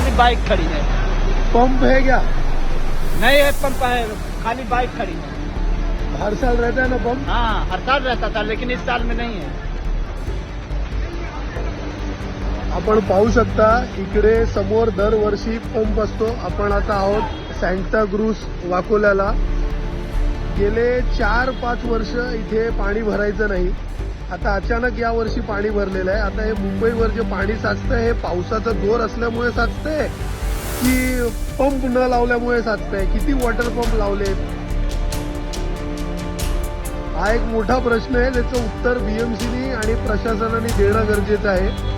खाली बाइक खड़ी है। पंप है क्या? नहीं है पंप है, खाली बाइक खड़ी है। हर साल रहता है ना पंप? हाँ हर साल रहता था, लेकिन इस साल में नहीं है। आपण पाहू शकता इकडे समोर दरवर्षी पंप असतो. आपण आता आहोत सँटा क्रूज वाकोल्याला. गेले 4-5 वर्ष इथे पाणी भरायचं नाही. आता अचानक या वर्षी पाणी भरलेलं आहे. आता हे मुंबईवर जे पाणी साचतंय हे पावसाचा जोर असल्यामुळे साचतंय की पंप न लावल्यामुळे साचतंय? किती वॉटर पंप लावले हा एक मोठा प्रश्न आहे. त्याचं उत्तर बीएमसीनी आणि प्रशासनाने देणं गरजेचं आहे.